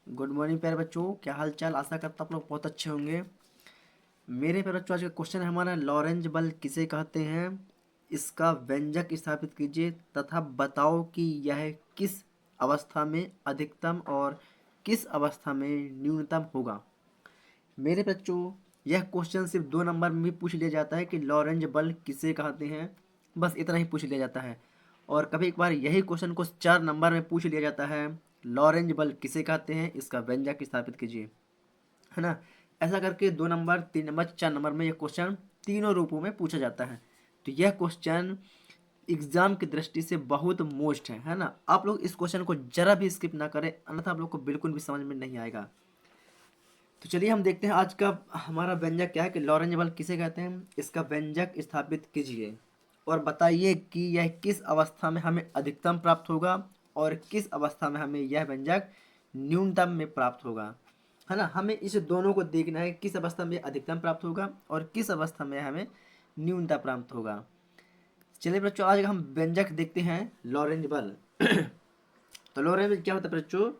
Good morning प्यारे बच्चों, क्या हाल चाल। आशा करता आप लोग बहुत अच्छे होंगे। मेरे प्यारे बच्चों, आज का क्वेश्चन है हमारा, लॉरेंज बल किसे कहते हैं, इसका व्यंजक स्थापित कीजिए तथा बताओ कि यह किस अवस्था में अधिकतम और किस अवस्था में न्यूनतम होगा। मेरे बच्चों, यह क्वेश्चन सिर्फ 2 नंबर में भी पूछ लिया जाता है कि लॉरेंज बल किसे कहते हैं, बस इतना ही पूछ लिया जाता है। और कभी एक बार यही क्वेश्चन को 4 नंबर में पूछ लिया जाता है, लॉरेंज बल किसे कहते हैं, इसका व्यंजक स्थापित कीजिए, है ना। ऐसा करके 2 नंबर, 3 नंबर, 4 नंबर में यह क्वेश्चन तीनों रूपों में पूछा जाता है। तो यह क्वेश्चन एग्जाम की दृष्टि से बहुत मोस्ट है ना। आप लोग इस क्वेश्चन को जरा भी स्किप ना करें, अन्यथा आप लोग को बिल्कुल भी समझ में नहीं आएगा। तो चलिए हम देखते हैं आज का हमारा व्यंजक क्या है कि लॉरेंज बल किसे कहते हैं, इसका व्यंजक स्थापित कीजिए और बताइए कि यह किस अवस्था में हमें अधिकतम प्राप्त होगा और किस अवस्था में हमें यह व्यंजक न्यूनतम में प्राप्त होगा, है ना। हमें इस दोनों को देखना है, किस अवस्था में अधिकतम प्राप्त होगा और किस अवस्था में हमें न्यूनतम प्राप्त होगा। चलिए बच्चों, आज हम व्यंजक देखते हैं लॉरेंज बल। तो लॉरेंज बल क्या होता है बच्चों,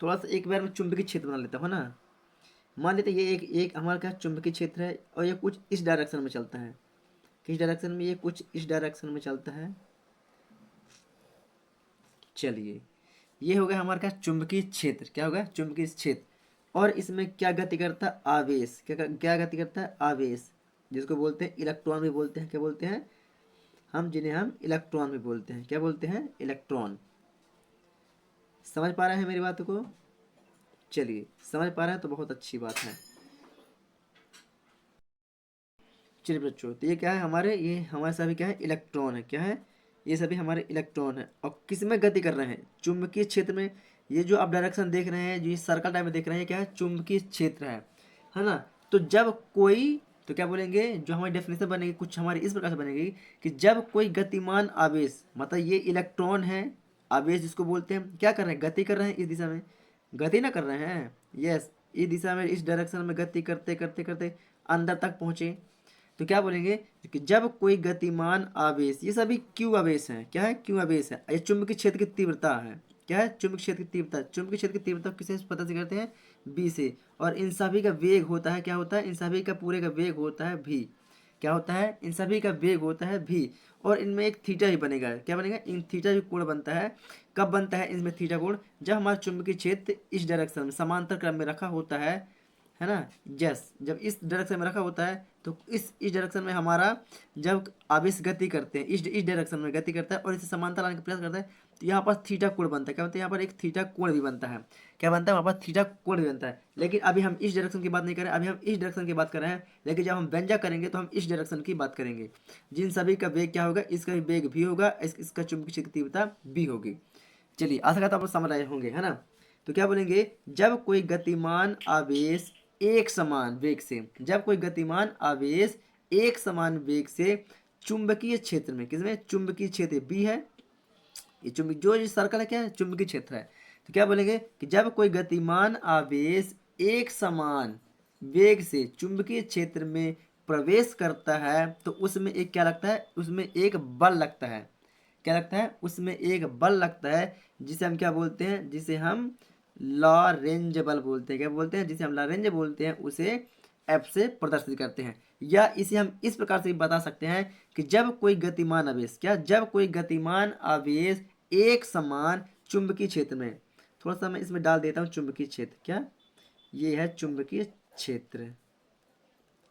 थोड़ा सा एक बार में चुंबकीय क्षेत्र बना लेता हूँ ना। मान लेते हैं ये एक एक हमारे क्या चुंबकीय क्षेत्र है और ये कुछ इस डायरेक्शन में चलता है। किस डायरेक्शन में, ये कुछ इस डायरेक्शन में चलता है। चलिए, ये हो गया हमारा क्या चुंबकीय क्षेत्र, क्या होगा चुंबकीय क्षेत्र। और इसमें क्या गति करता है, आवेश। क्या क्या गति करता है, आवेश, जिसको बोलते हैं इलेक्ट्रॉन भी बोलते हैं। क्या बोलते हैं हम, जिन्हें हम इलेक्ट्रॉन भी बोलते हैं। क्या बोलते हैं, इलेक्ट्रॉन। समझ पा रहे हैं मेरी बात को। चलिए, समझ पा रहे हैं तो बहुत अच्छी बात है। चलिए बच्चों, तो ये क्या है हमारे, ये हमारे सभी क्या है, इलेक्ट्रॉन है। क्या है, ये सभी हमारे इलेक्ट्रॉन है। और किस में गति कर रहे हैं, चुंबकीय क्षेत्र में। ये जो आप डायरेक्शन देख रहे हैं, जो ये सर्कल टाइप में देख रहे हैं, क्या है, चुंबकीय क्षेत्र है ना। तो जब कोई, तो क्या बोलेंगे, जो हमारी डेफिनेशन बनेगी कुछ हमारी इस प्रकार से बनेगी कि जब कोई गतिमान आवेश, मतलब ये इलेक्ट्रॉन है, आवेश जिसको बोलते हैं, क्या कर रहे हैं, गति कर रहे हैं इस दिशा में, गति ना कर रहे हैं, यस, इस दिशा में, इस डायरेक्शन में गति करते करते करते अंदर तक पहुंचे। तो क्या बोलेंगे कि जब कोई गतिमान आवेश, ये सभी क्यू आवेश हैं। क्या है, क्यू आवेश है। ये चुंबकीय क्षेत्र की तीव्रता है। क्या है, चुंबकीय क्षेत्र की तीव्रता। चुंबकीय क्षेत्र की तीव्रता किसे पता से करते हैं, बी से। और इन सभी का वेग होता है, क्या होता है, इन सभी का पूरे का वेग होता है भी। क्या होता है, इन सभी का वेग होता है भी। और इनमें एक थीटा ही बनेगा। क्या बनेगा, इन थीटा भी कोण बनता है। कब बनता है इनमें थीटा कोण, जब हमारा चुंबकीय क्षेत्र इस डायरेक्शन में समांतर क्रम में रखा होता है ना। यस, जब इस डायरेक्शन में रखा होता है तो इस डायरेक्शन में हमारा, जब आवेश गति करते हैं, इस डायरेक्शन में गति करता है और इसे समांतर लाने का प्रयास करता है, तो यहाँ पर थीटा कोण बनता है। क्या बनता है, यहाँ पर एक थीटा कोण भी बनता है। क्या बनता है, वहाँ पर थीटा कोण भी बनता है। लेकिन अभी हम इस डायरेक्शन की बात नहीं कर रहे हैं, अभी हम इस डायरेक्शन की बात कर रहे हैं। लेकिन जब हम व्यंजक करेंगे तो हम इस डायरेक्शन की बात करेंगे। जिन सभी का वेग क्या होगा, इसका भी वेग भी होगा, इसका चुंबकीय क्षेत्र की तीव्रता भी होगी। चलिए, आशा करता आप लोग समझ आए होंगे, है ना। तो क्या बोलेंगे, जब कोई गतिमान आवेश एक समान वेग से, जब कोई गतिमान आवेश एक समान वेग से चुंबकीय क्षेत्र में, किसमें, चुंबकीय क्षेत्र बी है, ये चुंबकीय जो ये सर्कल है, क्या है, चुंबकीय क्षेत्र है। तो क्या बोलेंगे कि जब कोई गतिमान आवेश एक समान वेग से चुंबकीय क्षेत्र में प्रवेश करता है तो उसमें एक क्या लगता है, उसमें एक बल लगता है। क्या लगता है, उसमें एक बल लगता है, जिसे हम क्या बोलते हैं, जिसे हम लॉरेंज बल बोलते हैं। क्या बोलते हैं, जिसे हम लॉरेंज बोलते हैं, उसे एफ से प्रदर्शित करते हैं। या इसे हम इस प्रकार से भी बता सकते हैं कि जब कोई गतिमान आवेश, क्या, जब कोई गतिमान आवेश एक समान चुंबकीय क्षेत्र में, थोड़ा सा मैं इसमें डाल देता हूँ चुंबकीय क्षेत्र। क्या, ये है चुंबकीय क्षेत्र,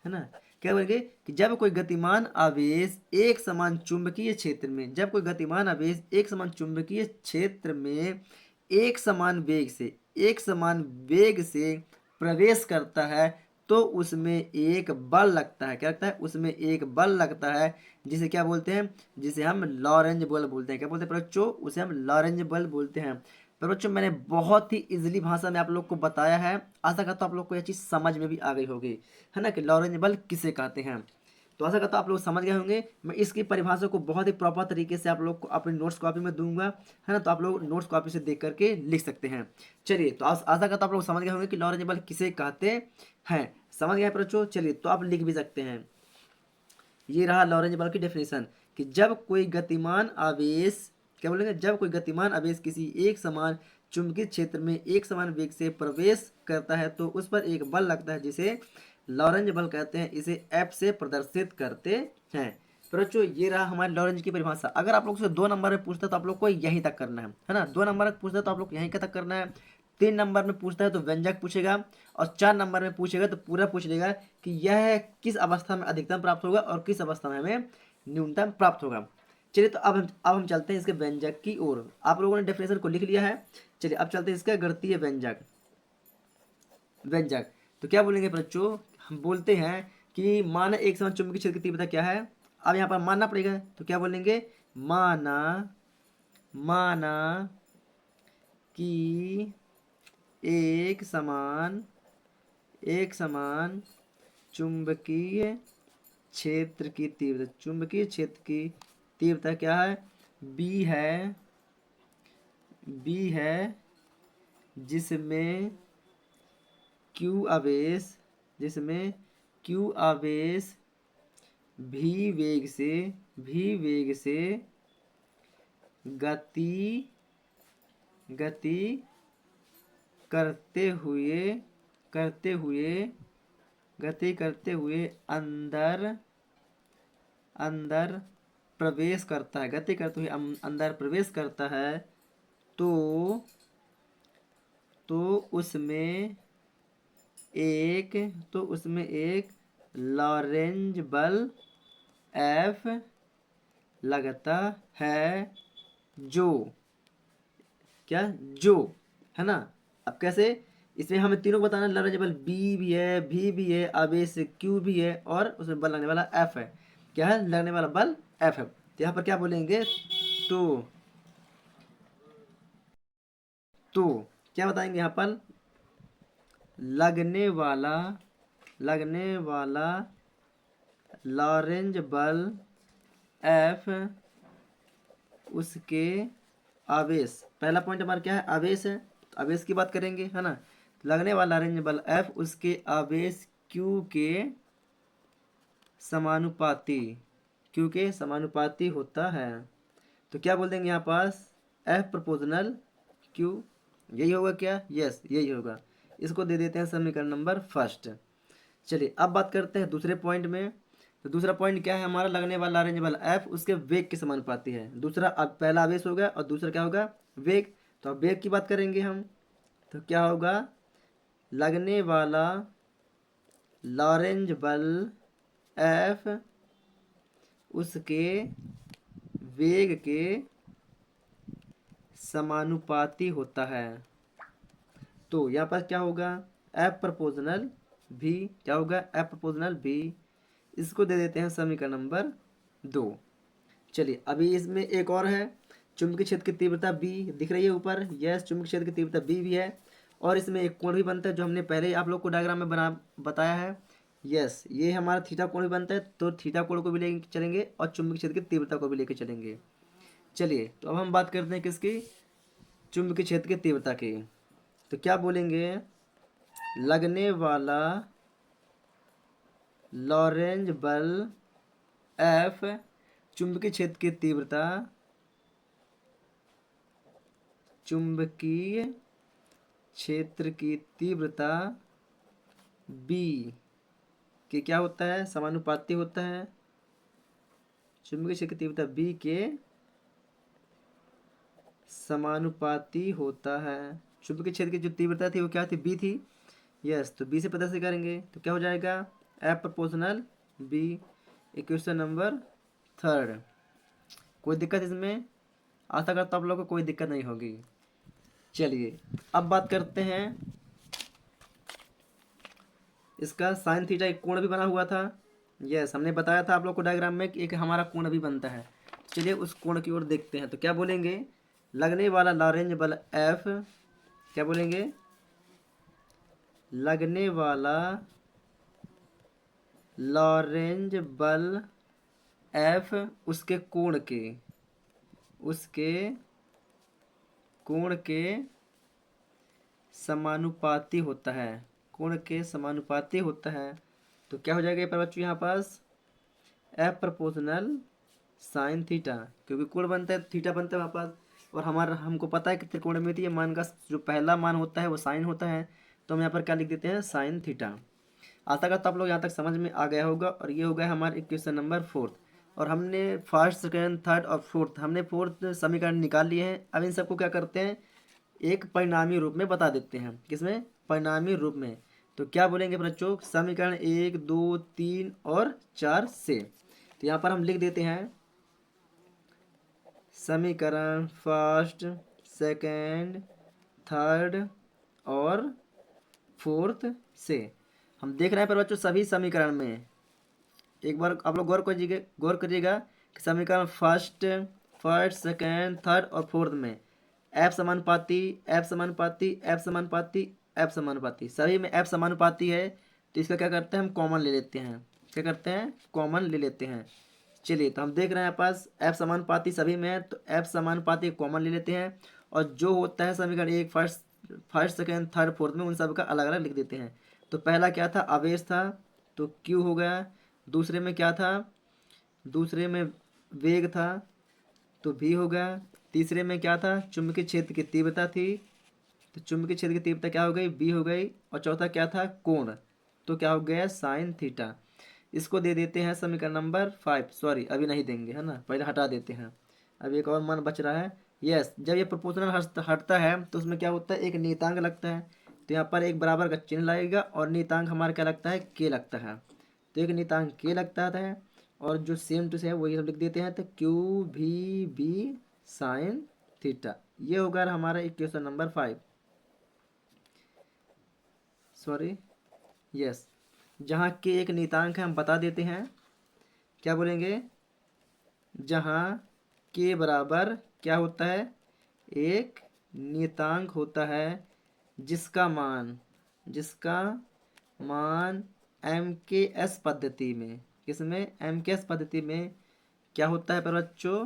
है ना। क्या बोलेंगे कि जब कोई गतिमान आवेश एक समान चुंबकीय क्षेत्र में, जब कोई गतिमान आवेश एक समान चुंबकीय क्षेत्र में एक समान वेग से, एक समान वेग से प्रवेश करता है तो उसमें एक बल लगता है। क्या लगता है, उसमें एक बल लगता है, जिसे क्या बोलते हैं, जिसे हम लॉरेंज बल बोलते हैं। क्या बोलते हैं बच्चों, उसे हम लॉरेंज बल बोलते हैं। पर बच्चों, मैंने बहुत ही इजीली भाषा में आप लोग को बताया है। आशा करता हूँ आप लोग को यह चीज़ समझ में भी आ गई होगी, है ना, कि लॉरेंज बल किसे कहते हैं। तो आशा करता हूँ आप लोग समझ गए होंगे। मैं इसकी परिभाषा को बहुत ही प्रॉपर तरीके से आप लोग को अपनी नोट्स कॉपी में दूंगा, है ना। तो आप लोग नोट्स कॉपी से देख करके लिख सकते हैं। चलिए, तो आशा करता हूँ आप लोग समझ गए होंगे कि लॉरेंज बल किसे कहते हैं। समझ गए बच्चों। चलिए, तो आप लिख भी सकते हैं। ये रहा लॉरेंज बल की डेफिनेशन कि जब कोई गतिमान आवेश क्या बोलेंगे, जब कोई गतिमान आवेश किसी एक समान चुंबकीय क्षेत्र में एक समान वेग से प्रवेश करता है तो उस पर एक बल लगता है जिसे लॉरेंज बल कहते हैं। इसे एफ से प्रदर्शित करते हैं। तो बच्चों ये रहा हमारे लॉरेंज की परिभाषा। अगर आप लोग से 2 नंबर में पूछता है तो आप लोग को यहीं तक करना है ना। 2 नंबर में पूछता है तो आप लोग यहीं तक करना है। 3 नंबर में पूछता है तो व्यंजक पूछेगा, और 4 नंबर में पूछेगा तो पूरा पूछ लेगा कि यह किस अवस्था में अधिकतम प्राप्त होगा और किस अवस्था में हमें न्यूनतम प्राप्त होगा। चलिए तो अब हम चलते हैं इसके व्यंजक की ओर। आप लोगों ने डेफिनेशन को लिख लिया है। चलिए अब चलते हैं इसका गणितीय व्यंजक। व्यंजक तो क्या बोलेंगे बच्चों, हम बोलते हैं कि माना एक समान चुंबकीय क्षेत्र की तीव्रता क्या है। अब यहाँ पर मानना पड़ेगा, तो क्या बोलेंगे, माना कि एक समान चुंबकीय क्षेत्र की तीव्रता, चुंबकीय क्षेत्र की तीव्रता क्या है, बी है जिसमें क्यू आवेश भी वेग से गति करते हुए अंदर प्रवेश करता है, गति करते हुए अंदर प्रवेश करता है तो उसमें एक लॉरेंज बल एफ लगता है जो है ना। अब कैसे, इसमें हमें तीनों बताना, लॉरेंज बल बी भी है, भी है, आवेश क्यू भी है, और उसमें बल लगने वाला एफ है। क्या है, लगने वाला बल एफ है। तो यहाँ पर क्या बोलेंगे, तो क्या बताएंगे यहाँ पर, लगने वाला लॉरेंज बल एफ उसके आवेश, पहला पॉइंट हमारा क्या है, आवेश है, तो आवेश की बात करेंगे, है ना। लगने वाला लॉरेंज बल एफ उसके आवेश क्यू के समानुपाती होता है। तो क्या बोल देंगे यहाँ पास, एफ प्रोपोर्शनल क्यू, यही होगा क्या, यस यही होगा। इसको दे देते हैं समीकरण नंबर फर्स्ट। चलिए अब बात करते हैं दूसरे पॉइंट में। तो दूसरा पॉइंट क्या है हमारा, लगने वाला लॉरेंज बल एफ उसके वेग के समानुपाती है। दूसरा, अब पहला आवेश होगा और दूसरा क्या होगा, वेग। तो अब वेग की बात करेंगे हम, तो क्या होगा, लगने वाला लॉरेंज बल एफ उसके वेग के समानुपाती होता है। तो यहाँ पर क्या होगा, एफ प्रोपोर्शनल भी, क्या होगा, एफ प्रोपोर्शनल भी। इसको दे देते हैं समीकरण नंबर 2। चलिए अभी इसमें एक और है, चुंबकीय क्षेत्र की तीव्रता बी दिख रही है ऊपर, यस चुंबकीय क्षेत्र की तीव्रता बी भी है, और इसमें एक कोण भी बनता है जो हमने पहले ही आप लोग को डायग्राम में बताया है। यस ये हमारा थीटा कोण भी बनता है, तो थीटा कोण को भी लेके चलेंगे और चुंबकीय क्षेत्र की तीव्रता को भी लेके चलेंगे। चलिए तो अब हम बात करते हैं किसकी, चुंबकीय क्षेत्र की तीव्रता की। तो क्या बोलेंगे, लगने वाला लॉरेंज बल एफ चुंबकीय क्षेत्र की तीव्रता, चुंबकीय क्षेत्र की तीव्रता बी के क्या होता है, समानुपाती होता है। चुंबकीय क्षेत्र की तीव्रता बी के समानुपाती होता है। चुंबकीय क्षेत्र की जो तीव्रता थी वो क्या थी, बी थी, यस। तो बी से प्रदर्शित करेंगे तो क्या हो जाएगा, F proportional B. Equation number 3। कोई दिक्कत इसमें, आशा करता हूँ आप लोगों को कोई दिक्कत नहीं होगी। चलिए अब बात करते हैं इसका साइन थीटा, एक कोण भी बना हुआ था, यस हमने बताया था आप लोग को डायग्राम में कि एक हमारा कोण भी बनता है। चलिए उस कोण की ओर देखते हैं। तो क्या बोलेंगे, लगने वाला लॉरेंज बल एफ, क्या बोलेंगे, लगने वाला लॉरेंज बल एफ उसके कोण के समानुपाती होता है, कोण के समानुपाती होता है। तो क्या हो जाएगा ये बच्चों यहाँ पास, एफ प्रोपोर्शनल साइन थीटा, क्योंकि कोण बनता है थीटा बनता है वहाँ पास, और हमारा हमको पता है कि त्रिकोणमितीय मान का जो पहला मान होता है वो साइन होता है, तो हम यहाँ पर क्या लिख देते हैं, साइन थीटा। आशा करता हूँ आप लोग यहाँ तक समझ में आ गया होगा। और ये हो गया हमारे क्वेश्चन नंबर 4। और हमने फर्स्ट सेकेंड थर्ड और फोर्थ, हमने फोर्थ समीकरण निकाल लिए हैं। अब इन सबको क्या करते हैं, एक परिणामी रूप में बता देते हैं। किसमें, परिणामी रूप में। तो क्या बोलेंगे बच्चों, समीकरण 1 2 3 और 4 से। तो यहाँ पर हम लिख देते हैं समीकरण फर्स्ट सेकेंड थर्ड और फोर्थ से। हम देख रहे हैं पर बच्चों सभी समीकरण में एक बार आप लोग गौर करिएगा कि समीकरण फर्स्ट फर्स्ट सेकेंड थर्ड और फोर्थ में एफ समानुपाती एफ समानुपाती एफ समानुपाती एफ समानुपाती, सभी में एफ समानुपाती है। तो इसका क्या करते हैं, हम कॉमन ले लेते हैं। क्या करते हैं, कॉमन ले लेते हैं। चलिए, तो हम देख रहे हैं यहाँ पास एफ समानुपाती सभी में है, तो एफ समानुपाती कॉमन ले लेते हैं। और जो होता है समीकरण एक first first second third fourth में, उन सब का अलग अलग लिख देते हैं। तो पहला क्या था, आवेश था, तो क्यू हो गया। दूसरे में क्या था, दूसरे में वेग था, तो भी हो गया। तीसरे में क्या था, चुंबकीय क्षेत्र की तीव्रता थी, तो चुंबकीय क्षेत्र की तीव्रता क्या हो गई, बी हो गई। और चौथा क्या था, कोण, तो क्या हो गया, साइन थीटा। इसको दे देते हैं समीकरण नंबर 5। सॉरी, अभी नहीं देंगे, है ना, पहले हटा देते हैं। अब एक और मान बच रहा है। यस, जब ये प्रोपोर्शनल हटता है तो उसमें क्या होता है, एक नियतांक लगता है। तो यहाँ पर एक बराबर का चिन्ह लगेगा और नियतांक हमारा क्या लगता है, के लगता है। तो एक नियतांक के लगता है, और जो सेम टू सेम वही सब लिख देते हैं। तो क्यू भी बी साइन थीटा, ये होगा हमारा इक्वेशन नंबर 5। सॉरी, यस, जहाँ के एक नियतांक है हम बता देते हैं। क्या बोलेंगे, जहाँ के बराबर क्या होता है, एक नियतांक होता है जिसका मान एम के एस पद्धति में, किसमें, एम के एस पद्धति में क्या होता है पर बच्चों,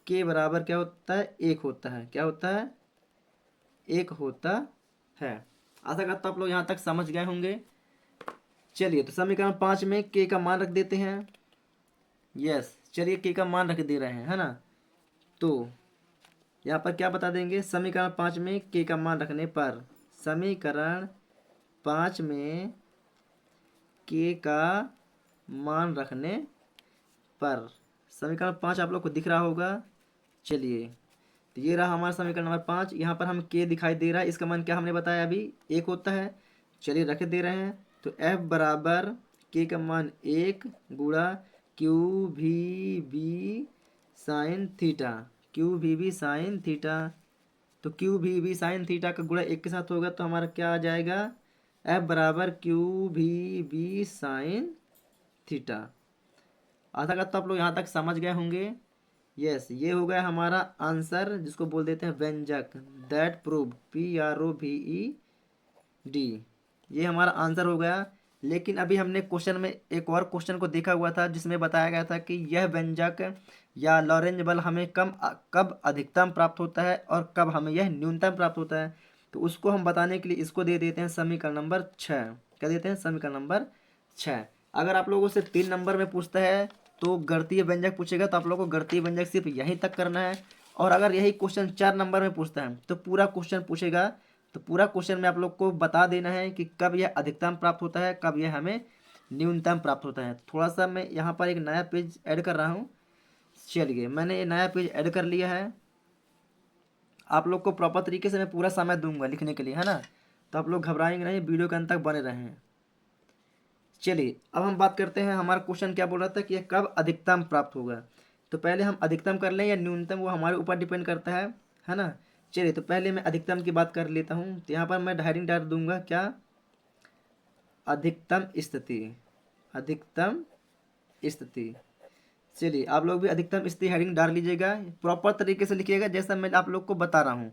के बराबर क्या होता है, एक होता है। क्या होता है, एक होता है। आशा करता हूँ आप लोग यहाँ तक समझ गए होंगे। चलिए, तो समीकरण 5 में के का मान रख देते हैं। यस, चलिए के का मान रख दे रहे हैं, है ना। तो यहाँ पर क्या बता देंगे, समीकरण 5 में के का मान रखने पर, समीकरण 5 में के का मान रखने पर, समीकरण 5 आप लोग को दिख रहा होगा। चलिए, तो ये रहा हमारा समीकरण नंबर 5। यहाँ पर हम के दिखाई दे रहा है, इसका मान क्या हमने बताया अभी, एक होता है। चलिए, रख दे रहे हैं। तो एफ बराबर के का मान एक गुणा क्यू भी बी साइन थीटा, क्यू भी बी साइन थीटा। तो क्यू भी बी साइन थीटा का गुणा एक के साथ होगा, तो हमारा क्या आ जाएगा, एफ बराबर क्यू भी बी साइन थीटा। आशा करता हूँ आप लोग यहाँ तक समझ गए होंगे। यस, ये हो गया हमारा आंसर, जिसको बोल देते हैं व्यंजक, दैट प्रूव, PROVED, ये हमारा आंसर हो गया। लेकिन अभी हमने क्वेश्चन में एक और क्वेश्चन को देखा हुआ था, जिसमें बताया गया था कि यह व्यंजक या लॉरेंज बल हमें कब अधिकतम प्राप्त होता है और कब हमें यह न्यूनतम प्राप्त होता है। तो उसको हम बताने के लिए इसको दे देते हैं समीकरण नंबर 6। क्या देते हैं, समीकरण नंबर 6। अगर आप लोगों से 3 नंबर में पूछता है तो गणितीय व्यंजक पूछेगा, तो आप लोगों को गणितीय व्यंजक सिर्फ यहीं तक करना है। और अगर यही क्वेश्चन 4 नंबर में पूछता है तो पूरा क्वेश्चन पूछेगा, तो पूरा क्वेश्चन में आप लोग को बता देना है कि कब यह अधिकतम प्राप्त होता है, कब यह हमें न्यूनतम प्राप्त होता है। थोड़ा सा मैं यहाँ पर एक नया पेज ऐड कर रहा हूँ। चलिए, मैंने ये नया पेज ऐड कर लिया है। आप लोग को प्रॉपर तरीके से मैं पूरा समय दूंगा लिखने के लिए, है ना। तो आप लोग घबराएंगे नहीं, वीडियो के अंत तक बने रहें। चलिए, अब हम बात करते हैं, हमारा क्वेश्चन क्या बोल रहा था कि यह कब अधिकतम प्राप्त होगा। तो पहले हम अधिकतम कर लें या न्यूनतम, वो हमारे ऊपर डिपेंड करता है ना। चलिए, तो पहले मैं अधिकतम की बात कर लेता हूँ। तो यहाँ पर मैं हेडिंग डाल दूंगा, क्या, अधिकतम स्थिति, अधिकतम स्थिति। चलिए, आप लोग भी अधिकतम स्थिति हेडिंग डाल लीजिएगा, प्रॉपर तरीके से लिखिएगा जैसा मैं आप लोग को बता रहा हूँ।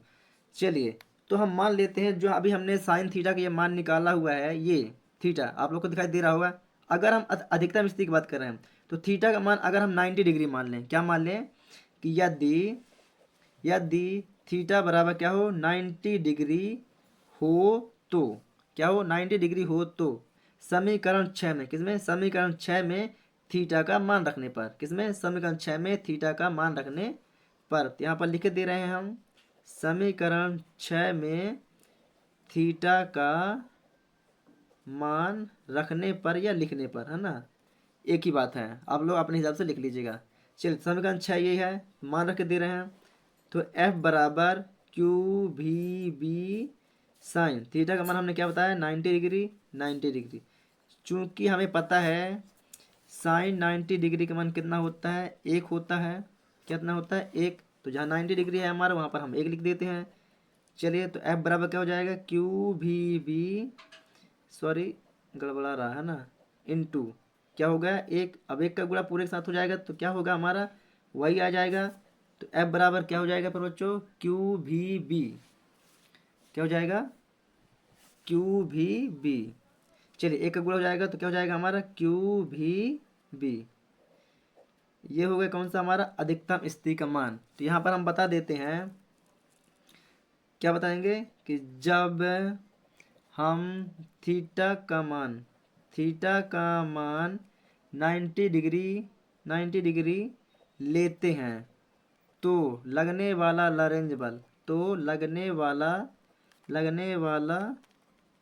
चलिए, तो हम मान लेते हैं जो अभी हमने साइन थीटा का ये मान निकाला हुआ है, ये थीटा आप लोग को दिखाई दे रहा होगा। अगर हम अधिकतम स्थिति की बात कर रहे हैं तो थीटा का मान अगर हम 90 डिग्री मान लें, क्या मान लें कि यदि थीटा बराबर क्या हो, 90 डिग्री हो, तो क्या हो, 90 डिग्री हो तो समीकरण 6 में, किसमें, समीकरण 6 में थीटा का मान रखने पर, किसमें, समीकरण 6 में थीटा का मान रखने पर। तो यहाँ पर लिख दे रहे हैं हम, समीकरण 6 में थीटा का मान रखने पर या लिखने पर, है ना, एक ही बात है, आप लोग अपने हिसाब से लिख लीजिएगा। चलिए समीकरण 6 यही है, मान रख के दे रहे हैं। तो F बराबर क्यू भी बी साइन थीटा का मान हमने क्या बताया, 90 डिग्री, 90 डिग्री। चूँकि हमें पता है साइन 90 डिग्री का मान कितना होता है, एक होता है, कितना होता है, एक। तो जहाँ 90 डिग्री है हमारा वहाँ पर हम एक लिख देते हैं। चलिए तो F बराबर क्या हो जाएगा, क्यू भी बी, सॉरी गड़बड़ा रहा है ना, इनटू क्या हो गया, एक। अब एक का गुणा पूरे के साथ हो जाएगा तो क्या होगा हमारा, वही आ जाएगा। तो F बराबर क्या हो जाएगा पर बच्चों, क्यू भी बी, क्या हो जाएगा, क्यू भी बी। चलिए एक का गुणा हो जाएगा तो क्या हो जाएगा हमारा, क्यू भी बी। ये हो गया कौन सा हमारा, अधिकतम स्थिति का मान। तो यहाँ पर हम बता देते हैं, क्या बताएंगे कि जब हम थीटा का मान, थीटा का मान 90 डिग्री, 90 डिग्री लेते हैं तो लगने वाला लॉरेंज बल, तो लगने वाला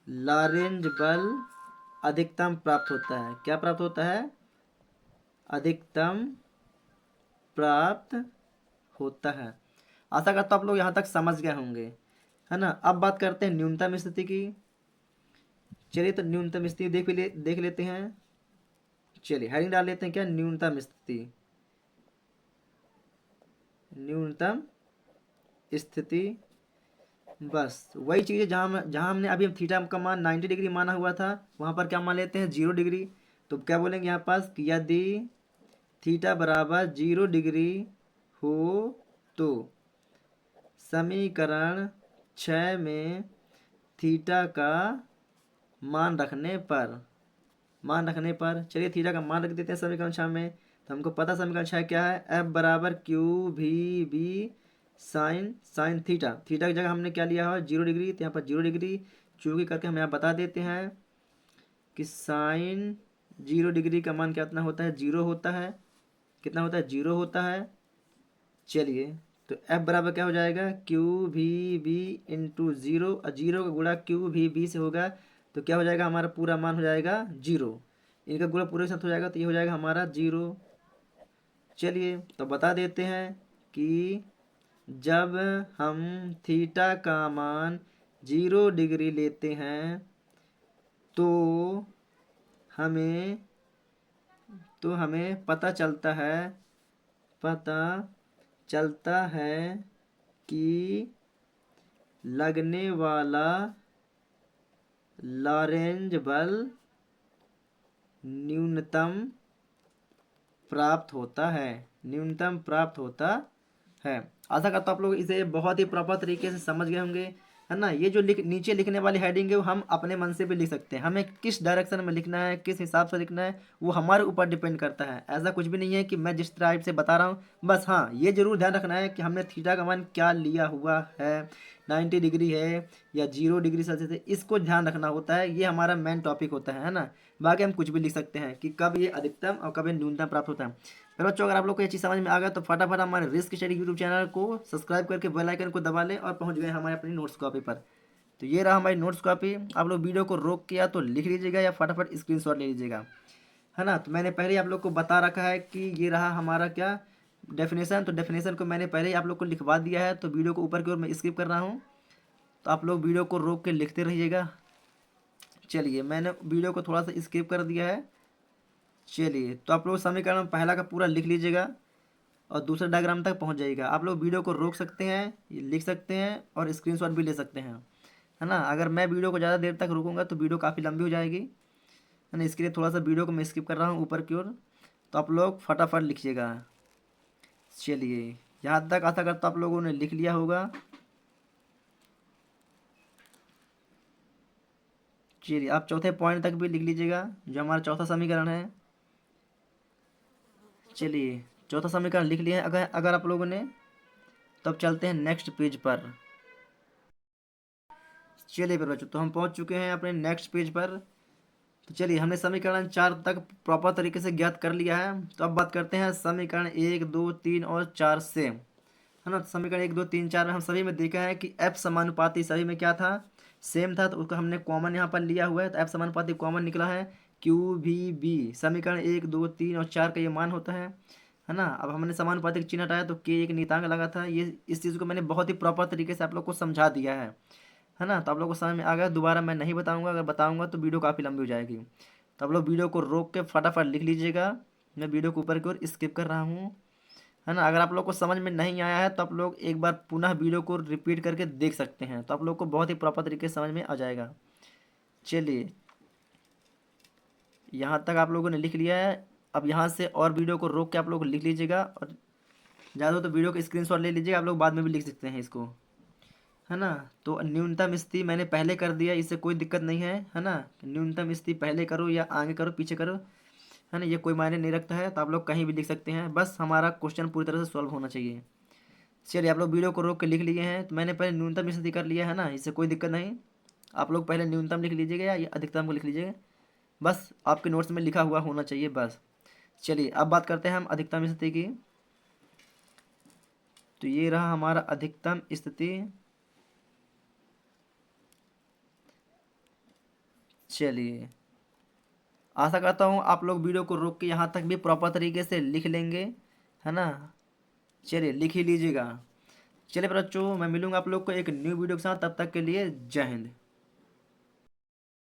लॉरेंज बल अधिकतम प्राप्त होता है। क्या प्राप्त होता है, अधिकतम प्राप्त होता है। आशा करता हूँ आप लोग यहाँ तक समझ गए होंगे, है ना। अब बात करते हैं न्यूनतम स्थिति की। चलिए तो न्यूनतम स्थिति देख लेते हैं। चलिए हेडिंग डाल लेते हैं, क्या, न्यूनतम स्थिति, न्यूनतम स्थिति। बस वही चीज़ है जहाँ हमने अभी थीटा का मान 90 डिग्री माना हुआ था, वहाँ पर क्या मान लेते हैं, 0 डिग्री। तो क्या बोलेंगे यहाँ पास कि यदि थीटा बराबर 0 डिग्री हो तो समीकरण 6 में थीटा का मान रखने पर, चलिए थीटा का मान रख देते हैं समीकरण 6 में। तो हमको पता समीकरण 6 क्या है, F बराबर क्यू भी बी साइन थीटा, थीटा की जगह हमने क्या लिया है, 0 डिग्री। तो यहाँ पर 0 डिग्री चूँकि करके हम यहाँ बता देते हैं कि साइन 0 डिग्री का मान कितना होता है, 0 होता है। कितना होता है, 0 होता है। चलिए तो F बराबर क्या हो जाएगा, क्यू भी बी इंटू 0, और 0 का गुणा क्यू भी बी से होगा तो क्या हो जाएगा, हमारा पूरा मान हो जाएगा 0। इनका गुणा पूरे के साथ हो जाएगा तो ये हो जाएगा हमारा 0। चलिए तो बता देते हैं कि जब हम थीटा का मान 0 डिग्री लेते हैं तो हमें पता चलता है कि लगने वाला लॉरेंज बल न्यूनतम प्राप्त होता है, न्यूनतम प्राप्त होता है। आशा करता हूँ आप लोग इसे बहुत ही प्रॉपर तरीके से समझ गए होंगे, है ना। ये जो नीचे लिखने वाली हेडिंग है वो हम अपने मन से भी लिख सकते हैं, हमें किस डायरेक्शन में लिखना है, किस हिसाब से लिखना है, वो हमारे ऊपर डिपेंड करता है। ऐसा कुछ भी नहीं है कि मैं जिस टाइप से बता रहा हूँ, बस हाँ ये जरूर ध्यान रखना है कि हमने थीटा का मान क्या लिया हुआ है, 90 डिग्री है या 0 डिग्री सेल्सियस है, इसको ध्यान रखना होता है। ये हमारा मेन टॉपिक होता है ना। बाकी हम कुछ भी लिख सकते हैं कि कब ये अधिकतम और कब ये न्यूनतम प्राप्त होता है। फिर बच्चों अगर आप लोग को ये चीज़ समझ में आ गया तो फटाफट हमारे रिस्क स्टडी यूट्यूब चैनल को सब्सक्राइब करके बेल आइकन को दबा लें और पहुंच गए हमारे अपनी नोट्स कॉपी पर। तो ये रहा हमारी नोट्स कॉपी। आप लोग वीडियो को रोक किया तो लिख लीजिएगा या फटाफट स्क्रीनशॉट ले लीजिएगा, है ना। तो मैंने पहले ही आप लोग को बता रखा है कि ये रहा हमारा क्या, डेफिनेशन। तो डेफिनेशन को मैंने पहले ही आप लोग को लिखवा दिया है, तो वीडियो को ऊपर की ओर मैं स्किप कर रहा हूँ, तो आप लोग वीडियो को रोक के लिखते रहिएगा। चलिए मैंने वीडियो को थोड़ा सा स्किप कर दिया है। चलिए तो आप लोग समीकरण पहला का पूरा लिख लीजिएगा और दूसरे डायग्राम तक पहुंच जाइएगा। आप लोग वीडियो को रोक सकते हैं, लिख सकते हैं और स्क्रीनशॉट भी ले सकते हैं, है ना। अगर मैं वीडियो को ज़्यादा देर तक रोकूंगा तो वीडियो काफ़ी लंबी हो जाएगी, है ना। इसके लिए थोड़ा सा वीडियो को मैं स्किप कर रहा हूँ ऊपर की ओर, तो आप लोग फटाफट लिखिएगा। चलिए यहाँ तक आशा करता आप लोगों ने लिख लिया होगा। चलिए आप चौथे पॉइंट तक भी लिख लीजिएगा जो हमारा चौथा समीकरण है। चलिए चौथा समीकरण लिख लिया है अगर आप लोगों ने, तब चलते हैं नेक्स्ट पेज पर। चलिए फिर बच्चों तो हम पहुंच चुके हैं अपने नेक्स्ट पेज पर। तो चलिए हमने समीकरण 4 तक प्रॉपर तरीके से ज्ञात कर लिया है। तो अब बात करते हैं समीकरण 1, 2, 3 और 4 से, है ना। तो समीकरण 1, 2, 3, 4 में हम सभी में देखा है कि एफ समानुपाती सभी में क्या था, सेम था। तो उसको हमने कॉमन यहाँ पर लिया हुआ है, तो एफ समानुपाती कॉमन निकला है, क्यू वी बी समीकरण 1, 2, 3 और 4 का ये मान होता है ना। अब हमने समानुपातिक चिन्ह हटाया तो के एक नियतांक लगा था। ये इस चीज़ को मैंने बहुत ही प्रॉपर तरीके से आप लोग को समझा दिया है ना। तो आप लोग को समझ में आ गया। दोबारा मैं नहीं बताऊंगा, अगर बताऊंगा तो वीडियो काफ़ी लंबी हो जाएगी। तो आप लोग वीडियो को रोक के फटाफट लिख लीजिएगा। मैं वीडियो को ऊपर की ओर स्किप कर रहा हूँ, है ना। अगर आप लोग को समझ में नहीं आया है तो आप लोग एक बार पुनः वीडियो को रिपीट करके देख सकते हैं, तो आप लोग को बहुत ही प्रॉपर तरीके से समझ में आ जाएगा। चलिए यहाँ तक आप लोगों ने लिख लिया है। अब यहाँ से और वीडियो को रोक के आप लोग लिख लीजिएगा, और ज़्यादा हो तो वीडियो का स्क्रीनशॉट ले लीजिएगा। आप लोग बाद में भी लिख सकते हैं इसको, है ना। तो न्यूनतम स्थिति मैंने पहले कर दिया, इससे कोई दिक्कत नहीं है ना। न्यूनतम स्थिति पहले करो या आगे करो पीछे करो, है ना, ये कोई मायने नहीं रखता है। तो आप लोग कहीं भी लिख सकते हैं, बस हमारा क्वेश्चन पूरी तरह से सॉल्व होना चाहिए। चलिए आप लोग वीडियो को रोक के लिख लिए हैं। तो मैंने पहले न्यूनतम स्थिति कर लिया है ना, इससे कोई दिक्कत नहीं। आप लोग पहले न्यूनतम लिख लीजिएगा या अधिकतम को लिख लीजिएगा, बस आपके नोट्स में लिखा हुआ होना चाहिए बस। चलिए अब बात करते हैं हम अधिकतम स्थिति की। तो ये रहा हमारा अधिकतम स्थिति। चलिए आशा करता हूँ आप लोग वीडियो को रोक के यहाँ तक भी प्रॉपर तरीके से लिख लेंगे, है ना। चलिए लिख ही लीजिएगा। चलिए बच्चों, मैं मिलूंगा आप लोग को एक न्यू वीडियो के साथ, तब तक के लिए जय हिंद।